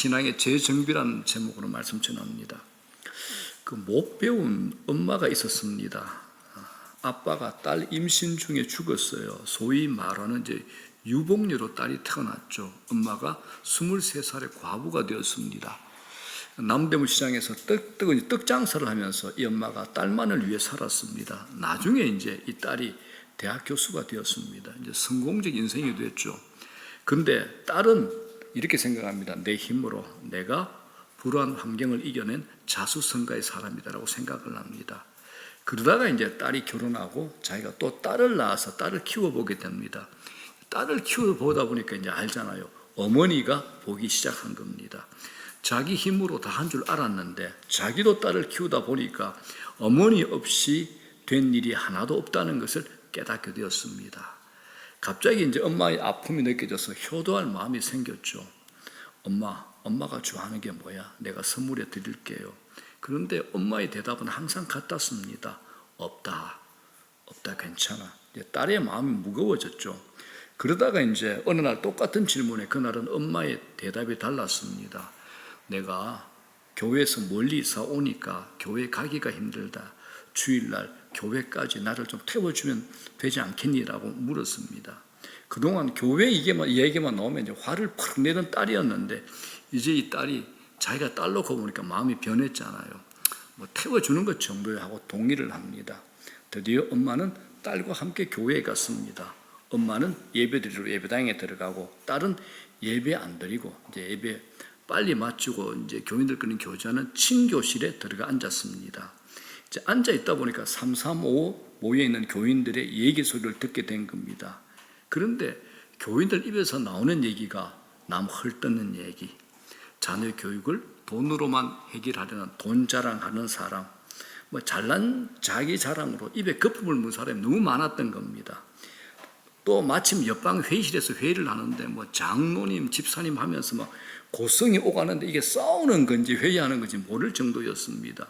신앙의 재정비라는 제목으로 말씀 전합니다. 못 배운 엄마가 있었습니다. 아빠가 딸 임신 중에 죽었어요. 소위 말하는 이제 유복녀로 딸이 태어났죠. 엄마가 23살의 과부가 되었습니다. 남대문 시장에서 떡 장사를 하면서 이 엄마가 딸만을 위해 살았습니다. 나중에 이제 이 딸이 대학 교수가 되었습니다. 이제 성공적 인생이 됐죠. 그런데 딸은 이렇게 생각합니다. 내 힘으로 내가 불우한 환경을 이겨낸 자수성가의 사람이다라고 생각을 합니다. 그러다가 이제 딸이 결혼하고 자기가 또 딸을 낳아서 딸을 키워보게 됩니다. 딸을 키워보다 보니까 이제 알잖아요. 어머니가 보기 시작한 겁니다. 자기 힘으로 다 한 줄 알았는데 자기도 딸을 키우다 보니까 어머니 없이 된 일이 하나도 없다는 것을 깨닫게 되었습니다. 갑자기 이제 엄마의 아픔이 느껴져서 효도할 마음이 생겼죠. 엄마가 좋아하는 게 뭐야? 내가 선물해 드릴게요. 그런데 엄마의 대답은 항상 같았습니다. 없다, 괜찮아. 딸의 마음이 무거워졌죠. 그러다가 이제 어느 날 똑같은 질문에 그날은 엄마의 대답이 달랐습니다. 내가 교회에서 멀리 이사 오니까 교회 가기가 힘들다. 주일날 교회까지 나를 좀 태워주면 되지 않겠니라고 물었습니다. 그동안 교회 얘기만 나오면 이제 화를 팍 내는 딸이었는데 이제 이 딸이 자기가 딸 놓고 보니까 마음이 변했잖아요. 태워주는 것 정도야 하고 동의를 합니다. 드디어 엄마는 딸과 함께 교회에 갔습니다. 엄마는 예배드리러 예배당에 들어가고 딸은 예배 안 드리고 이제 예배 빨리 마치고 이제 교인들끼리 교제하는 친교실에 들어가 앉았습니다. 이제 앉아 있다 보니까 335 모여 있는 교인들의 얘기 소리를 듣게 된 겁니다. 그런데 교인들 입에서 나오는 얘기가 남 헐뜯는 얘기, 자녀 교육을 돈으로만 해결하려는 돈 자랑하는 사람, 잘난 자기 자랑으로 입에 거품을 문 사람이 너무 많았던 겁니다. 또 마침 옆방 회의실에서 회의를 하는데 장로님, 집사님 하면서 고성이 오가는데 이게 싸우는 건지 회의하는 건지 모를 정도였습니다.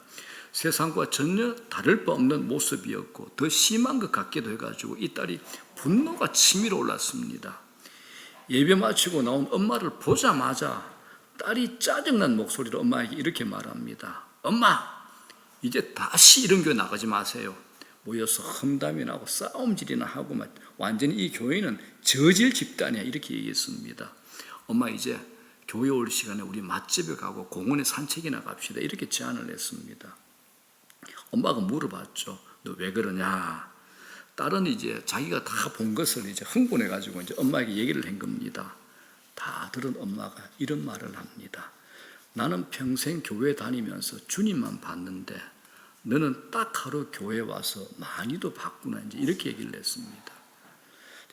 세상과 전혀 다를 바 없는 모습이었고 더 심한 것 같기도 해가지고 이 딸이 분노가 치밀어 올랐습니다. 예배 마치고 나온 엄마를 보자마자 딸이 짜증난 목소리로 엄마에게 이렇게 말합니다. 엄마, 이제 다시 이런 교회 나가지 마세요. 모여서 험담이나 하고 싸움질이나 하고 완전히 이 교회는 저질 집단이야 이렇게 얘기했습니다. 엄마 이제 교회 올 시간에 우리 맛집에 가고 공원에 산책이나 갑시다 이렇게 제안을 했습니다. 엄마가 물어봤죠. 너 왜 그러냐? 딸은 이제 자기가 다 본 것을 이제 흥분해가지고 이제 엄마에게 얘기를 한 겁니다. 다 들은 엄마가 이런 말을 합니다. 나는 평생 교회 다니면서 주님만 봤는데 너는 딱 하루 교회 와서 많이도 봤구나 이제 이렇게 얘기를 했습니다.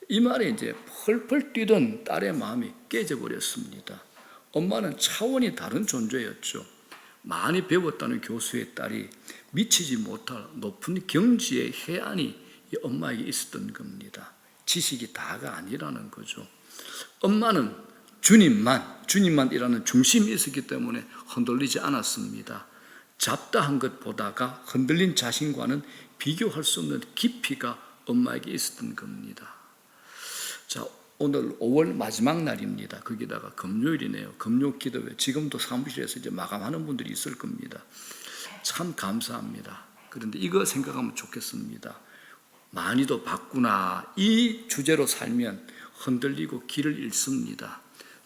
이 말에 이제 펄펄 뛰던 딸의 마음이 깨져버렸습니다. 엄마는 차원이 다른 존재였죠. 많이 배웠다는 교수의 딸이 미치지 못할 높은 경지의 해안이 이 엄마에게 있었던 겁니다. 지식이 다가 아니라는 거죠. 엄마는 주님만이라는 중심이 있었기 때문에 흔들리지 않았습니다. 잡다한 것 보다가 흔들린 자신과는 비교할 수 없는 깊이가 엄마에게 있었던 겁니다. 자, 오늘 5월 마지막 날입니다. 거기다가 금요일이네요. 금요 기도회. 지금도 사무실에서 이제 마감하는 분들이 있을 겁니다. 참 감사합니다. 그런데 이거 생각하면 좋겠습니다. 많이도 봤구나. 이 주제로 살면 흔들리고 길을 잃습니다.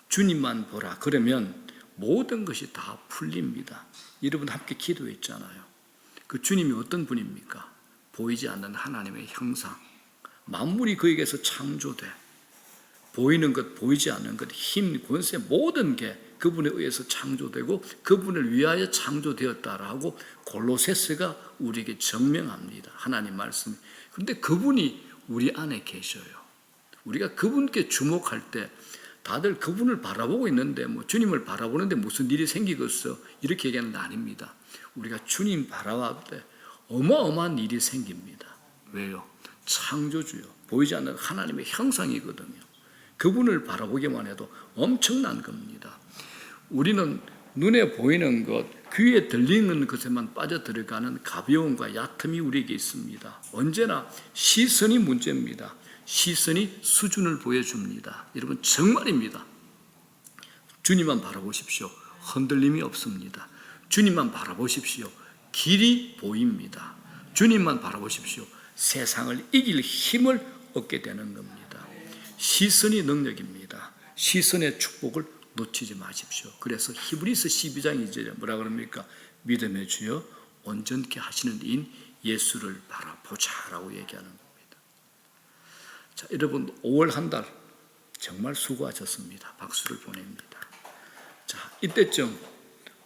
주님만 보라. 그러면 모든 것이 다 풀립니다. 여러분 함께 기도했잖아요. 그 주님이 어떤 분입니까? 보이지 않는 하나님의 형상. 만물이 그에게서 창조돼. 보이는 것, 보이지 않는 것, 힘, 권세 모든 게 그분에 의해서 창조되고 그분을 위하여 창조되었다라고 골로새서가 우리에게 증명합니다. 하나님 말씀이. 그런데 그분이 우리 안에 계셔요. 우리가 그분께 주목할 때 다들 그분을 바라보고 있는데 주님을 바라보는데 무슨 일이 생기겠어? 이렇게 얘기하는 게 아닙니다. 우리가 주님 바라볼 때 어마어마한 일이 생깁니다. 왜요? 창조주요. 보이지 않는 하나님의 형상이거든요. 그분을 바라보기만 해도 엄청난 겁니다. 우리는 눈에 보이는 것, 귀에 들리는 것에만 빠져들어가는 가벼움과 얕음이 우리에게 있습니다. 언제나 시선이 문제입니다. 시선이 수준을 보여줍니다. 여러분 정말입니다. 주님만 바라보십시오. 흔들림이 없습니다. 주님만 바라보십시오. 길이 보입니다. 주님만 바라보십시오. 세상을 이길 힘을 얻게 되는 겁니다. 시선이 능력입니다. 시선의 축복을 놓치지 마십시오. 그래서 히브리서 12장 2절에 뭐라 그럽니까? 믿음의 주여 온전케 하시는 이인 예수를 바라보자라고 얘기하는 겁니다. 자, 여러분 5월 한 달 정말 수고하셨습니다. 박수를 보냅니다. 자, 이때쯤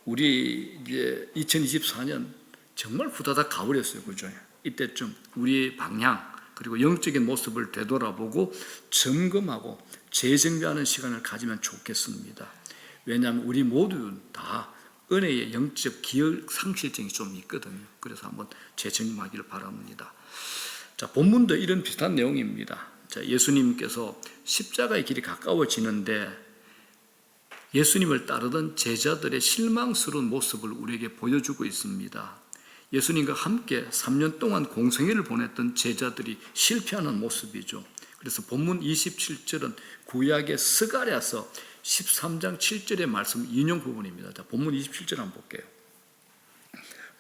우리 이제 2024년 정말 후다닥 가버렸어요. 그죠? 이때쯤 우리의 방향 그리고 영적인 모습을 되돌아보고 점검하고 재정비하는 시간을 가지면 좋겠습니다. 왜냐하면 우리 모두 다 은혜의 영적 기억 상실증이 좀 있거든요. 그래서 한번 재정비하기를 바랍니다. 자, 본문도 이런 비슷한 내용입니다. 자, 예수님께서 십자가의 길이 가까워지는데 예수님을 따르던 제자들의 실망스러운 모습을 우리에게 보여주고 있습니다. 예수님과 함께 3년 동안 공생애를 보냈던 제자들이 실패하는 모습이죠. 그래서 본문 27절은 구약의 스가랴서 13장 7절의 말씀 인용 부분입니다. 자, 본문 27절 한번 볼게요.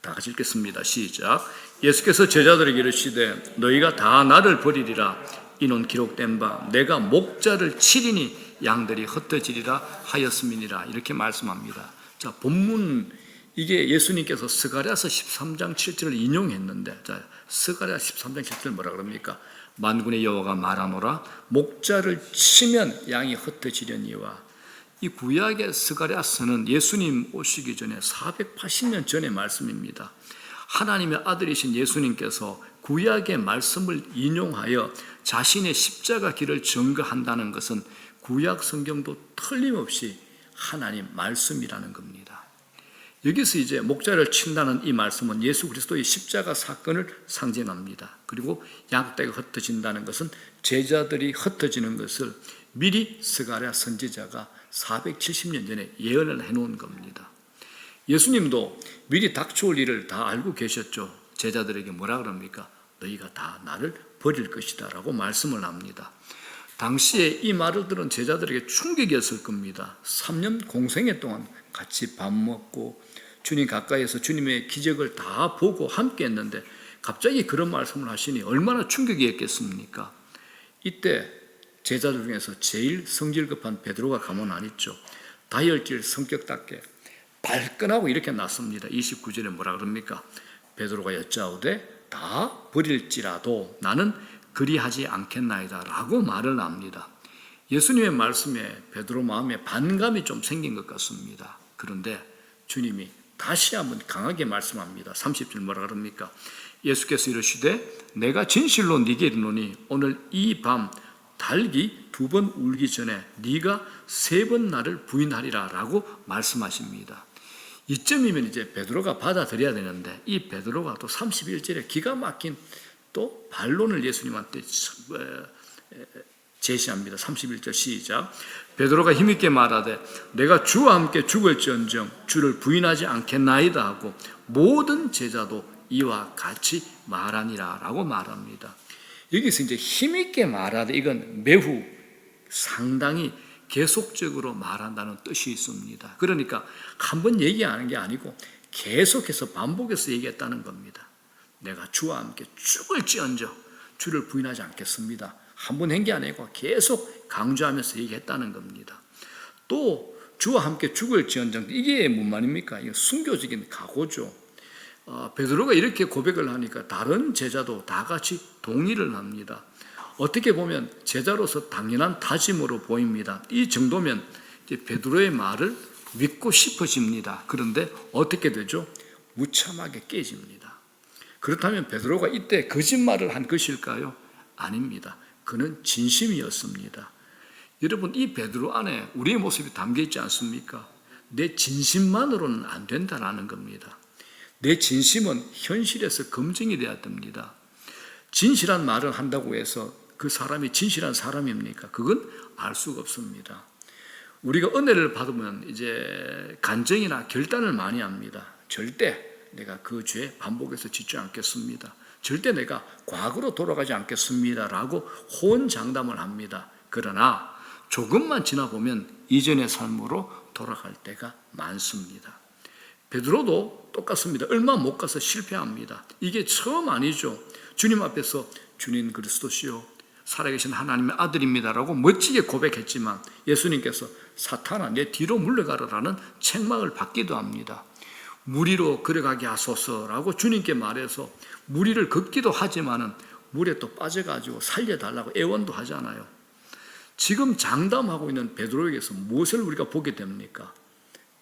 다 같이 읽겠습니다. 시작. 예수께서 제자들에게 이르시되 너희가 다 나를 버리리라. 이는 기록된 바 내가 목자를 치리니 양들이 흩어지리라 하였음이니라. 이렇게 말씀합니다. 자, 본문 이게 예수님께서 스가랴서 13장 7절을 인용했는데, 자, 스가랴 13장 7절 뭐라 그럽니까? 만군의 여호와가 말하노라 목자를 치면 양이 흩어지려니와. 이 구약의 스가랴서는 예수님 오시기 전에 480년 전의 말씀입니다. 하나님의 아들이신 예수님께서 구약의 말씀을 인용하여 자신의 십자가 길을 증거한다는 것은 구약 성경도 틀림없이 하나님 말씀이라는 겁니다. 여기서 이제 목자를 친다는 이 말씀은 예수 그리스도의 십자가 사건을 상징합니다. 그리고 양떼가 흩어진다는 것은 제자들이 흩어지는 것을 미리 스가랴 선지자가 470년 전에 예언을 해놓은 겁니다. 예수님도 미리 닥쳐올 일을 다 알고 계셨죠. 제자들에게 뭐라 그럽니까? 너희가 다 나를 버릴 것이다 라고 말씀을 합니다. 당시에 이 말을 들은 제자들에게 충격이었을 겁니다. 3년 공생애 동안 같이 밥 먹고 주님 가까이에서 주님의 기적을 다 보고 함께 했는데 갑자기 그런 말씀을 하시니 얼마나 충격이었겠습니까? 이때 제자들 중에서 제일 성질 급한 베드로가 가만 안 있죠. 다혈질 성격답게 발끈하고 이렇게 났습니다. 29절에 뭐라 그럽니까? 베드로가 여짜오되 다 버릴지라도 나는 그리하지 않겠나이다 라고 말을 합니다. 예수님의 말씀에 베드로 마음에 반감이 좀 생긴 것 같습니다. 그런데 주님이 다시 한번 강하게 말씀합니다. 30절 뭐라 그럽니까? 예수께서 이르시되 내가 진실로 네게 이르노니 오늘 이 밤 닭이 2번 울기 전에 네가 3번 나를 부인하리라 라고 말씀하십니다. 이쯤이면 이제 베드로가 받아들여야 되는데 이 베드로가 또 31절에 기가 막힌 또 반론을 예수님한테 제시합니다. 31절 시작. 베드로가 힘있게 말하되 내가 주와 함께 죽을지언정 주를 부인하지 않겠나이다 하고 모든 제자도 이와 같이 말하니라 라고 말합니다. 여기서 이제 힘있게 말하되 이건 매우 상당히 계속적으로 말한다는 뜻이 있습니다. 그러니까 한 번 얘기하는 게 아니고 계속해서 반복해서 얘기했다는 겁니다. 내가 주와 함께 죽을지언정 주를 부인하지 않겠습니다. 한 번 한 게 아니고 계속 강조하면서 얘기했다는 겁니다. 또 주와 함께 죽을지언정 이게 뭔 말입니까? 이게 순교적인 각오죠. 베드로가 이렇게 고백을 하니까 다른 제자도 다 같이 동의를 합니다. 어떻게 보면 제자로서 당연한 다짐으로 보입니다. 이 정도면 이제 베드로의 말을 믿고 싶어집니다. 그런데 어떻게 되죠? 무참하게 깨집니다. 그렇다면 베드로가 이때 거짓말을 한 것일까요? 아닙니다. 그는 진심이었습니다. 여러분, 이 베드로 안에 우리의 모습이 담겨 있지 않습니까? 내 진심만으로는 안 된다는 겁니다. 내 진심은 현실에서 검증이 돼야 됩니다. 진실한 말을 한다고 해서 그 사람이 진실한 사람입니까? 그건 알 수가 없습니다. 우리가 은혜를 받으면 이제 간증이나 결단을 많이 합니다. 절대 내가 그 죄 반복해서 짓지 않겠습니다. 절대 내가 과거로 돌아가지 않겠습니다 라고 호언장담을 합니다. 그러나 조금만 지나보면 이전의 삶으로 돌아갈 때가 많습니다. 베드로도 똑같습니다. 얼마 못 가서 실패합니다. 이게 처음 아니죠. 주님 앞에서 주님 그리스도시요 살아계신 하나님의 아들입니다라고 멋지게 고백했지만 예수님께서 사탄아 내 뒤로 물러가라라는 책망을 받기도 합니다. 물 위로 걸어가게 하소서라고 주님께 말해서 물 위를 걷기도 하지만은 물에 또 빠져가지고 살려달라고 애원도 하잖아요. 지금 장담하고 있는 베드로에게서 무엇을 우리가 보게 됩니까?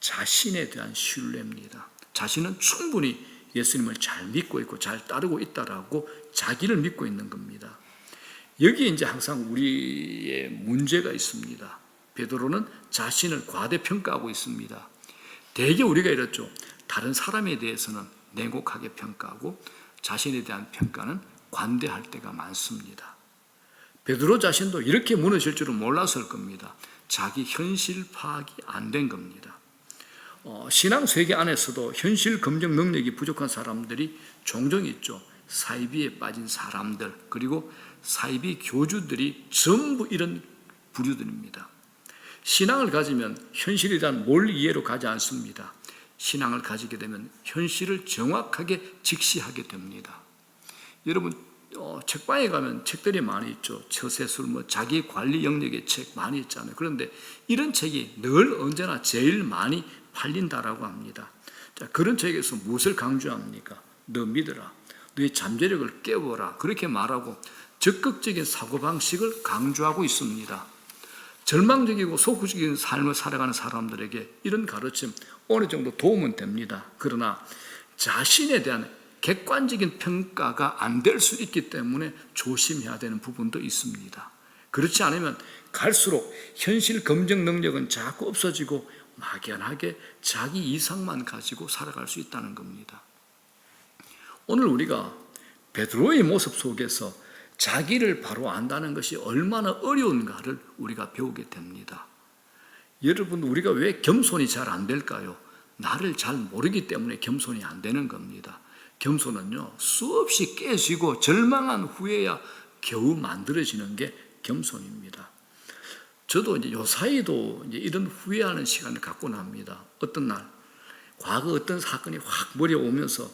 자신에 대한 신뢰입니다. 자신은 충분히 예수님을 잘 믿고 있고 잘 따르고 있다라고 자기를 믿고 있는 겁니다. 여기에 이제 항상 우리의 문제가 있습니다. 베드로는 자신을 과대평가하고 있습니다. 대개 우리가 이렇죠. 다른 사람에 대해서는 냉혹하게 평가하고 자신에 대한 평가는 관대할 때가 많습니다. 베드로 자신도 이렇게 무너질 줄은 몰랐을 겁니다. 자기 현실 파악이 안 된 겁니다. 신앙 세계 안에서도 현실 검증 능력이 부족한 사람들이 종종 있죠. 사이비에 빠진 사람들, 그리고 사이비 교주들이 전부 이런 부류들입니다. 신앙을 가지면 현실에 대한 몰 이해로 가지 않습니다. 신앙을 가지게 되면 현실을 정확하게 직시하게 됩니다. 여러분 책방에 가면 책들이 많이 있죠. 처세술, 자기 관리 영역의 책 많이 있잖아요. 그런데 이런 책이 늘 언제나 제일 많이 팔린다라고 합니다. 자, 그런 책에서 무엇을 강조합니까? 너 믿어라. 너의 잠재력을 깨워라. 그렇게 말하고 적극적인 사고방식을 강조하고 있습니다. 절망적이고 소극적인 삶을 살아가는 사람들에게 이런 가르침 어느 정도 도움은 됩니다. 그러나 자신에 대한 객관적인 평가가 안 될 수 있기 때문에 조심해야 되는 부분도 있습니다. 그렇지 않으면 갈수록 현실 검증 능력은 자꾸 없어지고 막연하게 자기 이상만 가지고 살아갈 수 있다는 겁니다. 오늘 우리가 베드로의 모습 속에서 자기를 바로 안다는 것이 얼마나 어려운가를 우리가 배우게 됩니다. 여러분, 우리가 왜 겸손이 잘 안 될까요? 나를 잘 모르기 때문에 겸손이 안 되는 겁니다. 겸손은요, 수없이 깨지고 절망한 후에야 겨우 만들어지는 게 겸손입니다. 저도 이제 요사이도 이제 이런 후회하는 시간을 갖고 납니다. 어떤 날, 과거 어떤 사건이 확 머리에 오면서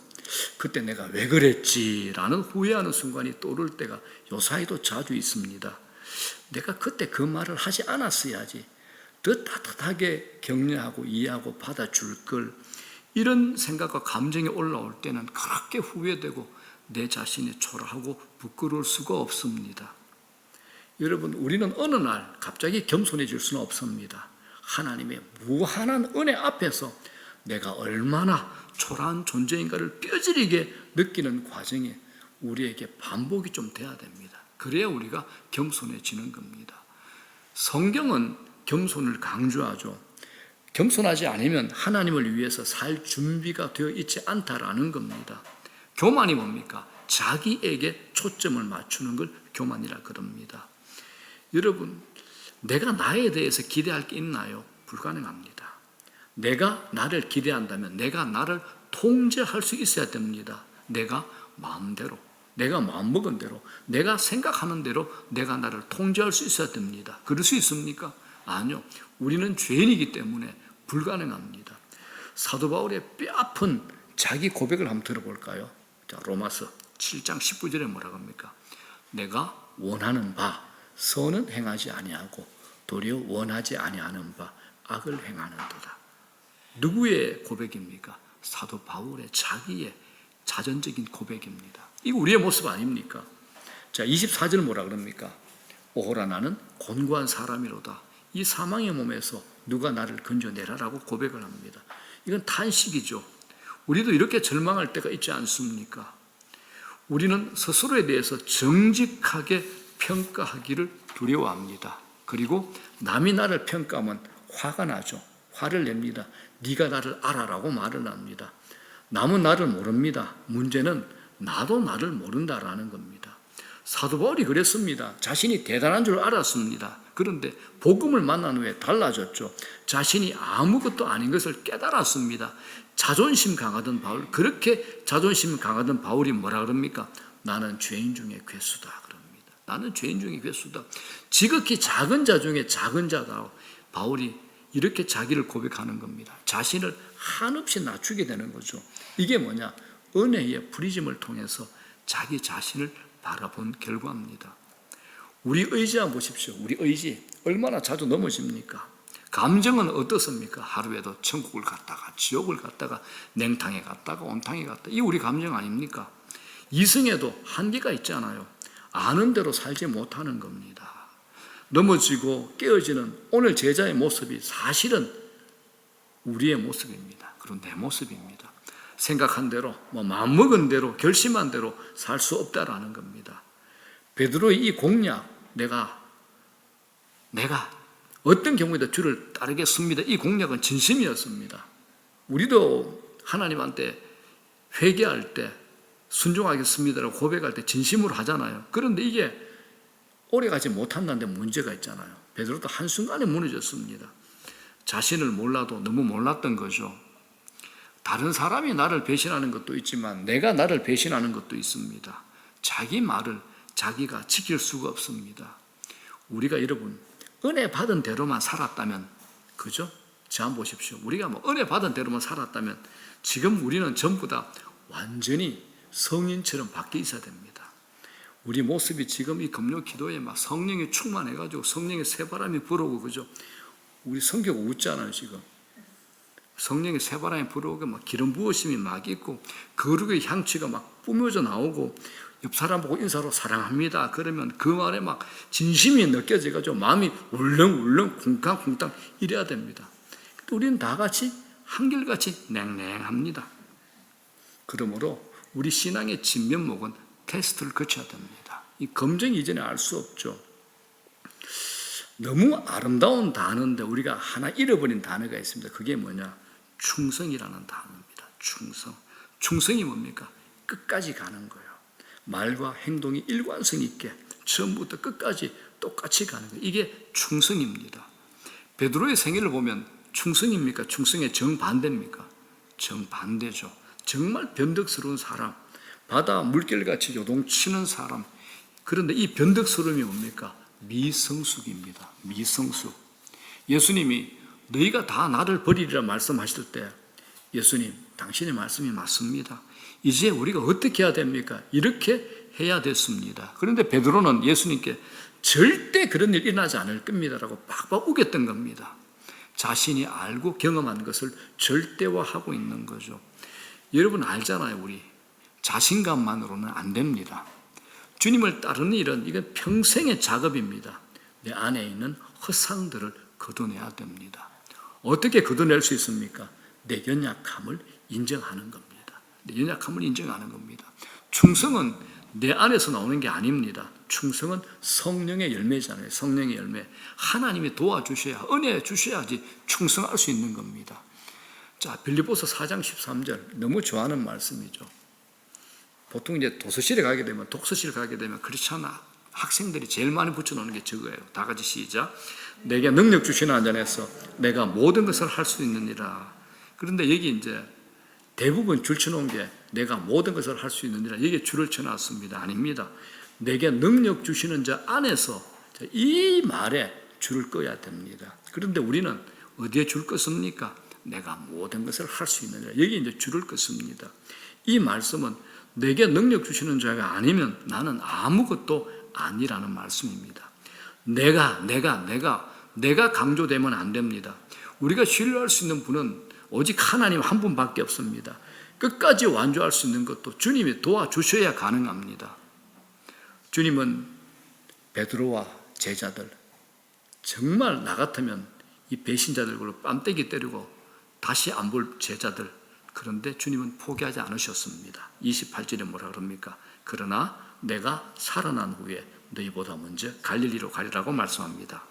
그때 내가 왜 그랬지라는 후회하는 순간이 떠오를 때가 요사이도 자주 있습니다. 내가 그때 그 말을 하지 않았어야지. 더 따뜻하게 격려하고 이해하고 받아줄 걸. 이런 생각과 감정이 올라올 때는 그렇게 후회되고 내 자신이 초라하고 부끄러울 수가 없습니다. 여러분, 우리는 어느 날 갑자기 겸손해질 수는 없습니다. 하나님의 무한한 은혜 앞에서 내가 얼마나 초라한 존재인가를 뼈저리게 느끼는 과정에 우리에게 반복이 좀 돼야 됩니다. 그래야 우리가 겸손해지는 겁니다. 성경은 겸손을 강조하죠. 겸손하지 않으면 하나님을 위해서 살 준비가 되어 있지 않다라는 겁니다. 교만이 뭡니까? 자기에게 초점을 맞추는 걸 교만이라 그럽니다. 여러분, 내가 나에 대해서 기대할 게 있나요? 불가능합니다. 내가 나를 기대한다면 내가 나를 통제할 수 있어야 됩니다. 내가 마음대로, 내가 마음먹은 대로, 내가 생각하는 대로 내가 나를 통제할 수 있어야 됩니다. 그럴 수 있습니까? 아니요. 우리는 죄인이기 때문에 불가능합니다. 사도 바울의 뼈아픈 자기 고백을 한번 들어볼까요? 자, 로마서 7장 19절에 뭐라고 합니까? 내가 원하는 바 선은 행하지 아니하고 도리어 원하지 아니하는 바 악을 행하는도다. 누구의 고백입니까? 사도 바울의 자기의 자전적인 고백입니다. 이거 우리의 모습 아닙니까? 자, 24절 뭐라 그럽니까? 오호라 나는 곤고한 사람이로다. 이 사망의 몸에서 누가 나를 건져내라라고 고백을 합니다. 이건 탄식이죠. 우리도 이렇게 절망할 때가 있지 않습니까? 우리는 스스로에 대해서 정직하게 평가하기를 두려워합니다. 그리고 남이 나를 평가하면 화가 나죠. 화를 냅니다. 네가 나를 알아라고 말을 합니다. 남은 나를 모릅니다. 문제는 나도 나를 모른다라는 겁니다. 사도 바울이 그랬습니다. 자신이 대단한 줄 알았습니다. 그런데 복음을 만난 후에 달라졌죠. 자신이 아무것도 아닌 것을 깨달았습니다. 자존심 강하던 바울, 그렇게 자존심 강하던 바울이 뭐라 그럽니까? 나는 죄인 중에 괴수다 그럽니다. 나는 죄인 중에 괴수다. 지극히 작은 자 중에 작은 자다. 바울이 이렇게 자기를 고백하는 겁니다. 자신을 한없이 낮추게 되는 거죠. 이게 뭐냐? 은혜의 부리짐을 통해서 자기 자신을 바라본 결과입니다. 우리 의지 한번 보십시오. 우리 의지 얼마나 자주 넘어집니까? 감정은 어떻습니까? 하루에도 천국을 갔다가 지옥을 갔다가 냉탕에 갔다가 온탕에 갔다가, 이 우리 감정 아닙니까? 이승에도 한계가 있잖아요. 아는 대로 살지 못하는 겁니다. 넘어지고 깨어지는 오늘 제자의 모습이 사실은 우리의 모습입니다. 그리고 내 모습입니다. 생각한 대로, 마음먹은 대로, 결심한 대로 살 수 없다라는 겁니다. 베드로의 이 공약, 내가 어떤 경우에도 주를 따르겠습니다. 이 공약은 진심이었습니다. 우리도 하나님한테 회개할 때 순종하겠습니다라고 고백할 때 진심으로 하잖아요. 그런데 이게 오래가지 못한다는데 문제가 있잖아요. 베드로도 한순간에 무너졌습니다. 자신을 몰라도 너무 몰랐던 거죠. 다른 사람이 나를 배신하는 것도 있지만 내가 나를 배신하는 것도 있습니다. 자기 말을 자기가 지킬 수가 없습니다. 우리가 여러분 은혜 받은 대로만 살았다면, 그죠? 자, 한번 보십시오. 우리가 은혜 받은 대로만 살았다면 지금 우리는 전부 다 완전히 성인처럼 바뀌어 있어야 됩니다. 우리 모습이 지금 이 금요 기도에 성령이 충만해가지고 성령의 새바람이 불어오고, 그죠? 우리 성격 웃잖아요, 지금. 성령의 새바람이 불어오고 기름 부으심이 막 있고 거룩의 향취가 막 뿜어져 나오고, 옆 사람 보고 인사로 사랑합니다 그러면 그 말에 진심이 느껴져가지고 마음이 울렁울렁 쿵쾅쿵쾅 이래야 됩니다. 우리는 다 같이 한결같이 냉랭합니다. 그러므로 우리 신앙의 진면목은 테스트를 거쳐야 됩니다. 이 검증 이전에 알 수 없죠. 너무 아름다운 단어인데 우리가 하나 잃어버린 단어가 있습니다. 그게 뭐냐? 충성이라는 단어입니다. 충성이 뭡니까? 끝까지 가는 거예요. 말과 행동이 일관성 있게 처음부터 끝까지 똑같이 가는 거예요. 이게 충성입니다. 베드로의 생애를 보면 충성입니까? 충성의 정반대입니까? 정반대죠. 정말 변덕스러운 사람, 바다 물결같이 요동치는 사람. 그런데 이 변덕스러움이 뭡니까? 미성숙입니다. 미성숙. 예수님이 너희가 다 나를 버리리라 말씀하실 때, 예수님, 당신의 말씀이 맞습니다. 이제 우리가 어떻게 해야 됩니까? 이렇게 해야 됐습니다. 그런데 베드로는 예수님께 절대 그런 일 일어나지 않을 겁니다라고 팍팍 우겼던 겁니다. 자신이 알고 경험한 것을 절대화하고 있는 거죠. 여러분 알잖아요. 우리 자신감만으로는 안 됩니다. 주님을 따르는 일은 이건 평생의 작업입니다. 내 안에 있는 허상들을 걷어내야 됩니다. 어떻게 걷어낼 수 있습니까? 내 연약함을 인정하는 겁니다. 내 연약함을 인정하는 겁니다. 충성은 내 안에서 나오는 게 아닙니다. 충성은 성령의 열매잖아요. 성령의 열매. 하나님이 도와주셔야, 은혜 주셔야지 충성할 수 있는 겁니다. 자, 빌립보서 4장 13절 너무 좋아하는 말씀이죠. 보통 이제 도서실에 가게 되면, 독서실 가게 되면 크리스찬 학생들이 제일 많이 붙여놓는 게 저거예요. 다 같이 시작. 내게 능력 주시는 안전에서 내가 모든 것을 할 수 있느니라. 그런데 여기 이제 대부분 줄 쳐놓은 게 내가 모든 것을 할 수 있느니라. 여기에 줄을 쳐놨습니다. 아닙니다. 내게 능력 주시는 자 안에서 이 말에 줄을 꺼야 됩니다. 그런데 우리는 어디에 줄 껐습니까? 내가 모든 것을 할 수 있느니라. 여기 이제 줄을 껐습니다. 이 말씀은 내게 능력 주시는 자가 아니면 나는 아무것도 아니라는 말씀입니다. 내가 강조되면 안 됩니다. 우리가 신뢰할 수 있는 분은 오직 하나님 한 분밖에 없습니다. 끝까지 완주할 수 있는 것도 주님이 도와주셔야 가능합니다. 주님은 베드로와 제자들, 정말 나 같으면 이 배신자들로 뺨때기 때리고 다시 안 볼 제자들, 그런데 주님은 포기하지 않으셨습니다. 28절에 뭐라 그럽니까? 그러나 내가 살아난 후에 너희보다 먼저 갈릴리로 가리라고 말씀합니다.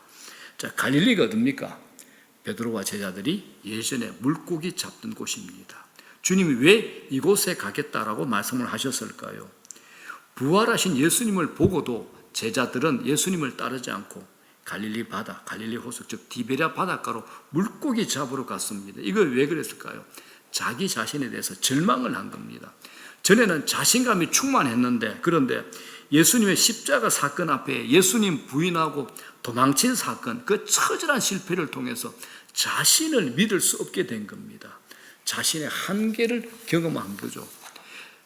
자, 갈릴리가 어딥니까? 베드로와 제자들이 예전에 물고기 잡던 곳입니다. 주님이 왜 이곳에 가겠다라고 말씀을 하셨을까요? 부활하신 예수님을 보고도 제자들은 예수님을 따르지 않고 갈릴리 바다, 갈릴리 호수, 즉 디베랴 바닷가로 물고기 잡으러 갔습니다. 이걸 왜 그랬을까요? 자기 자신에 대해서 절망을 한 겁니다. 전에는 자신감이 충만했는데, 그런데 예수님의 십자가 사건 앞에 예수님 부인하고 도망친 사건, 그 처절한 실패를 통해서 자신을 믿을 수 없게 된 겁니다. 자신의 한계를 경험한 거죠.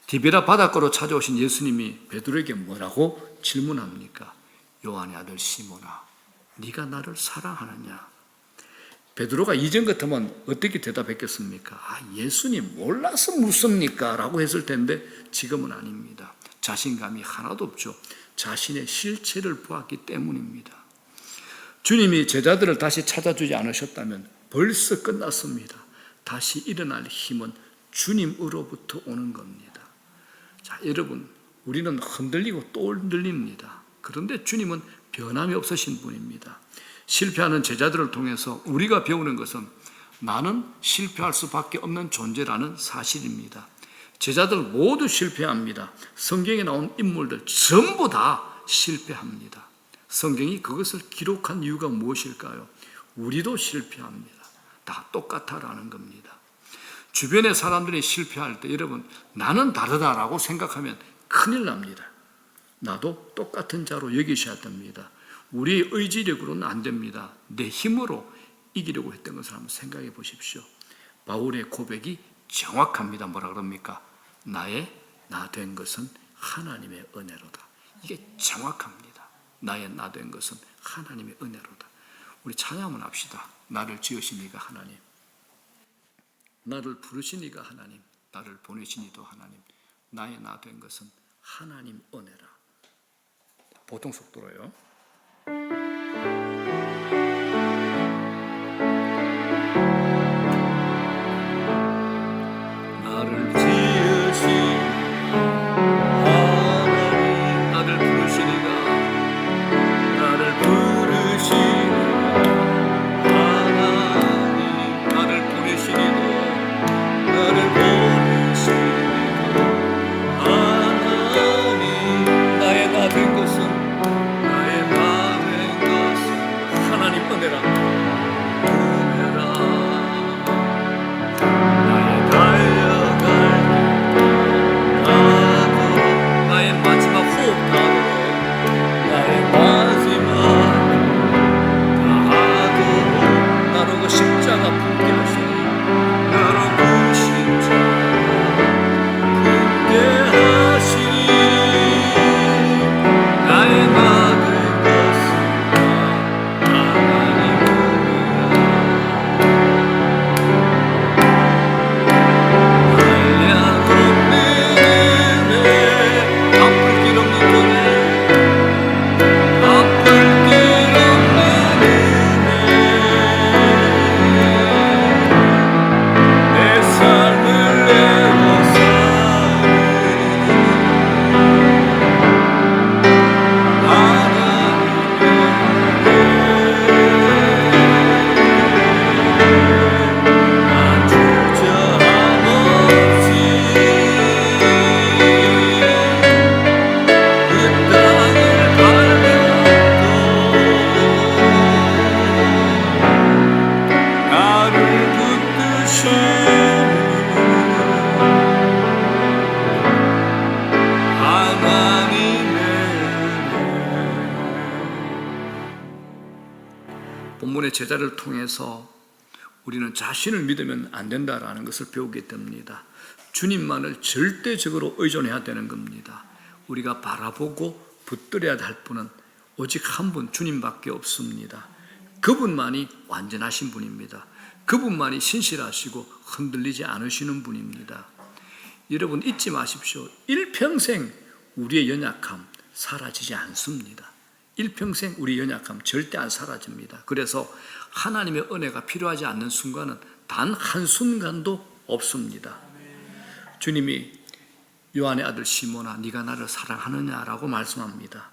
디베라 바닷가로 찾아오신 예수님이 베드로에게 뭐라고 질문합니까? 요한의 아들 시몬아, 네가 나를 사랑하느냐? 베드로가 이전 같으면 어떻게 대답했겠습니까? 예수님 몰라서 묻습니까? 라고 했을 텐데 지금은 아닙니다. 자신감이 하나도 없죠. 자신의 실체를 보았기 때문입니다. 주님이 제자들을 다시 찾아주지 않으셨다면 벌써 끝났습니다. 다시 일어날 힘은 주님으로부터 오는 겁니다. 자, 여러분, 우리는 흔들리고 또 흔들립니다. 그런데 주님은 변함이 없으신 분입니다. 실패하는 제자들을 통해서 우리가 배우는 것은 나는 실패할 수밖에 없는 존재라는 사실입니다. 제자들 모두 실패합니다. 성경에 나온 인물들 전부 다 실패합니다. 성경이 그것을 기록한 이유가 무엇일까요? 우리도 실패합니다. 다 똑같아라는 겁니다. 주변의 사람들이 실패할 때 여러분, 나는 다르다라고 생각하면 큰일 납니다. 나도 똑같은 자로 여기셔야 됩니다. 우리의 의지력으로는 안 됩니다. 내 힘으로 이기려고 했던 것을 한번 생각해 보십시오. 바울의 고백이 정확합니다. 뭐라 그럽니까? 나의 나 된 것은 하나님의 은혜로다. 이게 정확합니다. 나의 나 된 것은 하나님의 은혜로다. 우리 찬양 한번 합시다. 나를 지으신 이가 하나님, 나를 부르신 이가 하나님, 나를 보내신 이도 하나님, 나의 나 된 것은 하나님 은혜라. 보통 속도로요. 나를 지으신 하나님, 나를 부르신 이가, 나를 부르신 하나님, 나를 보내신 이도, 나를 보내신 이도 하나님, 나의 나 된 것은 하나님 은혜라. 은혜라. 나의 달려갈 길 다하도록, 나의 마지막 호흡 다하도록, 나의 마지막 다하도록, 나로 그 십자가 품게 하시니, 나로 그 십자가 품게 하시니, 나의 나 된 것은 본문의 제자를 통해서 우리는 자신을 믿으면 안 된다라는 것을 배우게 됩니다. 주님만을 절대적으로 의존해야 되는 겁니다. 우리가 바라보고 붙들어야 할 분은 오직 한 분, 주님밖에 없습니다. 그분만이 완전하신 분입니다. 그분만이 신실하시고 흔들리지 않으시는 분입니다. 여러분 잊지 마십시오. 일평생 우리의 연약함 사라지지 않습니다. 일평생 우리 연약함 절대 안 사라집니다. 그래서 하나님의 은혜가 필요하지 않는 순간은 단 한순간도 없습니다. 주님이 요한의 아들 시몬아, 네가 나를 사랑하느냐라고 말씀합니다.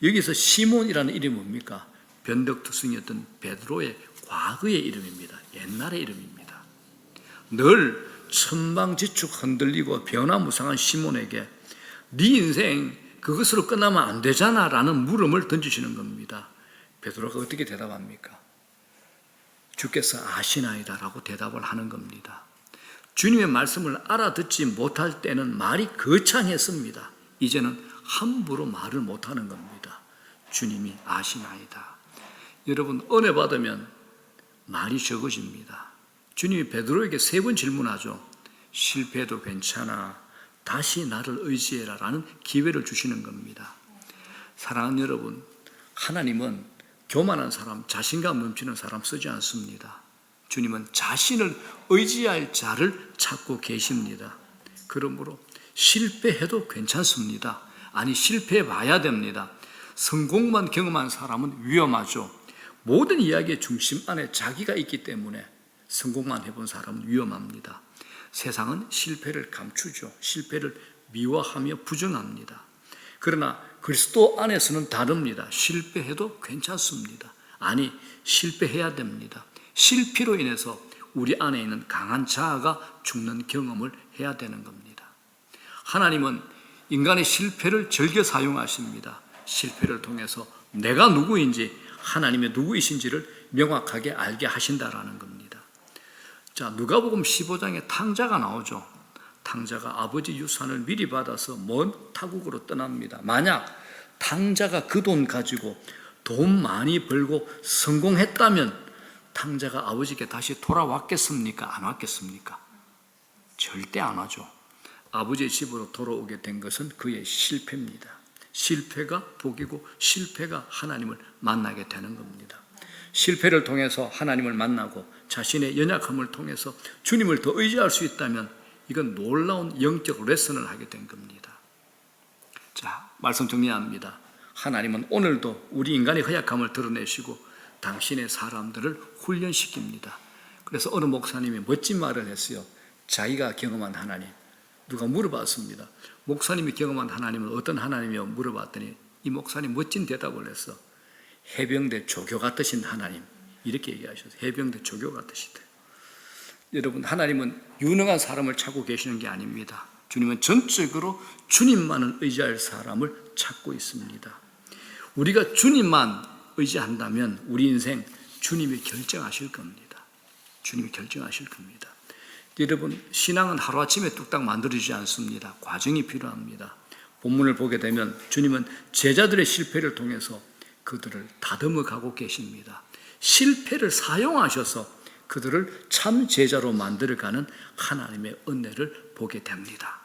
여기서 시몬이라는 이름이 뭡니까? 변덕투성이었던 베드로의 과거의 이름입니다. 옛날의 이름입니다. 늘 천방지축 흔들리고 변화무쌍한 시몬에게 네 인생 그것으로 끝나면 안 되잖아 라는 물음을 던지시는 겁니다. 베드로가 어떻게 대답합니까? 주께서 아시나이다 라고 대답을 하는 겁니다. 주님의 말씀을 알아듣지 못할 때는 말이 거창했습니다. 이제는 함부로 말을 못하는 겁니다. 주님이 아시나이다. 여러분, 은혜 받으면 말이 적어집니다. 주님이 베드로에게 3번 질문하죠. 실패해도 괜찮아. 다시 나를 의지해라 라는 기회를 주시는 겁니다. 사랑하는 여러분, 하나님은 교만한 사람, 자신감 넘치는 사람 쓰지 않습니다. 주님은 자신을 의지할 자를 찾고 계십니다. 그러므로 실패해도 괜찮습니다. 아니, 실패해 봐야 됩니다. 성공만 경험한 사람은 위험하죠. 모든 이야기의 중심 안에 자기가 있기 때문에 성공만 해본 사람은 위험합니다. 세상은 실패를 감추죠. 실패를 미워하며 부정합니다. 그러나 그리스도 안에서는 다릅니다. 실패해도 괜찮습니다. 아니, 실패해야 됩니다. 실패로 인해서 우리 안에 있는 강한 자아가 죽는 경험을 해야 되는 겁니다. 하나님은 인간의 실패를 즐겨 사용하십니다. 실패를 통해서 내가 누구인지, 하나님의 누구이신지를 명확하게 알게 하신다라는 겁니다. 자, 누가복음 15장에 탕자가 나오죠. 탕자가 아버지 유산을 미리 받아서 먼 타국으로 떠납니다. 만약 탕자가 그 돈 가지고 돈 많이 벌고 성공했다면 탕자가 아버지께 다시 돌아왔겠습니까? 안 왔겠습니까? 절대 안 와죠. 아버지의 집으로 돌아오게 된 것은 그의 실패입니다. 실패가 복이고 실패가 하나님을 만나게 되는 겁니다. 실패를 통해서 하나님을 만나고 자신의 연약함을 통해서 주님을 더 의지할 수 있다면 이건 놀라운 영적 레슨을 하게 된 겁니다. 자, 말씀 정리합니다. 하나님은 오늘도 우리 인간의 허약함을 드러내시고 당신의 사람들을 훈련시킵니다. 그래서 어느 목사님이 멋진 말을 했어요. 자기가 경험한 하나님. 누가 물어봤습니다. 목사님이 경험한 하나님은 어떤 하나님이요? 물어봤더니 이 목사님 멋진 대답을 했어. 해병대 조교 같으신 하나님. 이렇게 얘기하셨어요. 해병대 조교 같으시대요. 여러분, 하나님은 유능한 사람을 찾고 계시는 게 아닙니다. 주님은 전적으로 주님만을 의지할 사람을 찾고 있습니다. 우리가 주님만 의지한다면 우리 인생 주님이 결정하실 겁니다. 주님이 결정하실 겁니다. 여러분, 신앙은 하루아침에 뚝딱 만들어지지 않습니다. 과정이 필요합니다. 본문을 보게 되면 주님은 제자들의 실패를 통해서 그들을 다듬어 가고 계십니다. 실패를 사용하셔서 그들을 참 제자로 만들어가는 하나님의 은혜를 보게 됩니다.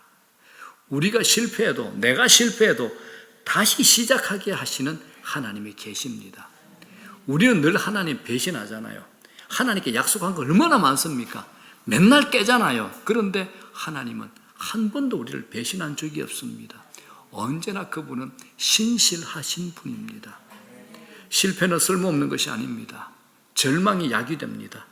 우리가 실패해도, 내가 실패해도 다시 시작하게 하시는 하나님이 계십니다. 우리는 늘 하나님 배신하잖아요. 하나님께 약속한 거 얼마나 많습니까? 맨날 깨잖아요. 그런데 하나님은 한 번도 우리를 배신한 적이 없습니다. 언제나 그분은 신실하신 분입니다. 실패는 쓸모없는 것이 아닙니다. 절망이 약이 됩니다.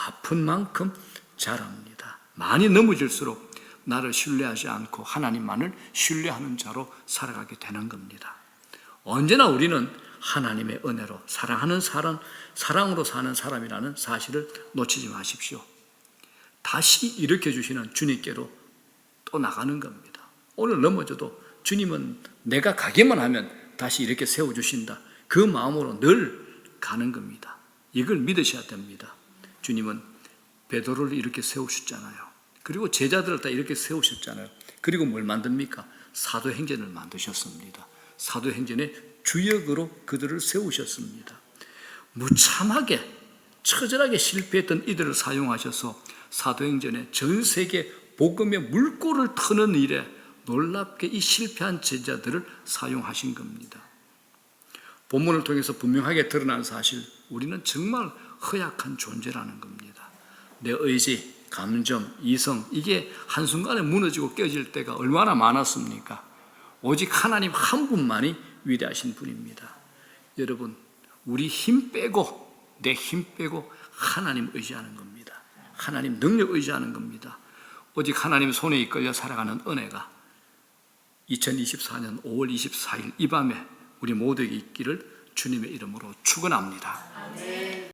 아픈 만큼 자랍니다. 많이 넘어질수록 나를 신뢰하지 않고 하나님만을 신뢰하는 자로 살아가게 되는 겁니다. 언제나 우리는 하나님의 은혜로 사랑하는 사람, 사랑으로 사는 사람이라는 사실을 놓치지 마십시오. 다시 일으켜 주시는 주님께로 또 나가는 겁니다. 오늘 넘어져도 주님은 내가 가기만 하면 다시 이렇게 세워주신다. 그 마음으로 늘 가는 겁니다. 이걸 믿으셔야 됩니다. 주님은 베드로를 이렇게 세우셨잖아요. 그리고 제자들을 다 이렇게 세우셨잖아요. 그리고 뭘 만듭니까? 사도행전을 만드셨습니다. 사도행전의 주역으로 그들을 세우셨습니다. 무참하게 처절하게 실패했던 이들을 사용하셔서 사도행전의 전 세계 복음의 물꼬를 트는 일에 놀랍게 이 실패한 제자들을 사용하신 겁니다. 본문을 통해서 분명하게 드러난 사실, 우리는 정말 허약한 존재라는 겁니다. 내 의지, 감정, 이성, 이게 한순간에 무너지고 깨질 때가 얼마나 많았습니까? 오직 하나님 한 분만이 위대하신 분입니다. 여러분, 우리 힘 빼고, 내 힘 빼고 하나님 의지하는 겁니다. 하나님 능력 의지하는 겁니다. 오직 하나님 손에 이끌려 살아가는 은혜가 2024년 5월 24일 이 밤에 우리 모두에게 있기를 주님의 이름으로 축원합니다.